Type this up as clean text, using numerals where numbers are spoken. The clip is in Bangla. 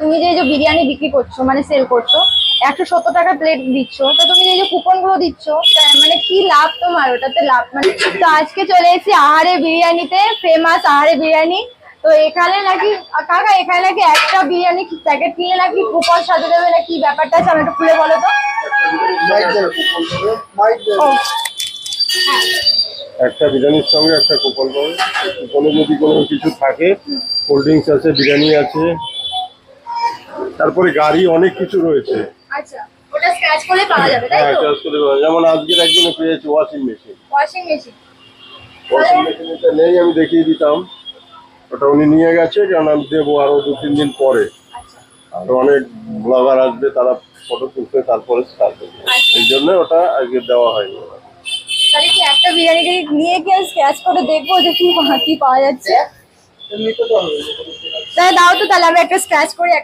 তুমি যে বিরিয়ানি বিক্রি করছো মানে সেল করছো 170 টাকা প্লেট দিচ্ছ, তো তুমি যে কুপন গুলো দিচ্ছ মানে কি লাভ তোমার ওটাতে লাভ মানে? তো আজকে চলে এসেছি আহারে বিরিয়ানিতে, ফেমাস আহারে বিরিয়ানি। তো এখানে নাকি কাকা এখানে নাকি একটা বিরিয়ানি প্যাকেট কিনলে নাকি কুপন সাথে দেবে, না কি ব্যাপারটা আছে আমি একটু খুলে বলো তো। ও, একটা বিরিয়ানির সঙ্গে একটা কুপন পাবে। কুপনে যদি কোনো কিছু থাকে, কোল্ড ড্রিঙ্কস আছে, বিরিয়ানি আছে, তারপরে গাড়ি অনেক কিছু রয়েছে। আচ্ছা, ওটা স্ক্র্যাচ করলে পাওয়া যাবে তাই হ্যাঁ, তো? চার্জ করে দেওয়া। যেমন আজকের একজনে পেয়েছে washing machine. Washing machine. Washing মেশিনটা নেই, আমি দেখিয়ে দিতাম। ওটা উনি নিয়ে গেছে, কারণ আমি দেবো আরো 2-3 দিন পরে। আচ্ছা আর অনেক ব্লগার আসবে, তারা ফটো তুলতে তারপরে স্টার্ট করবে। এই জন্য ওটা আজকে দেওয়া হয়নি। তাহলে কি একটা বিরিয়ানিকে নিয়ে কি স্ক্র্যাচ করে দেখবো যে কি কি পাওয়া যাচ্ছে? তাহলে দাও তো, তাহলে আমি একটা স্ক্র্যাচ করি।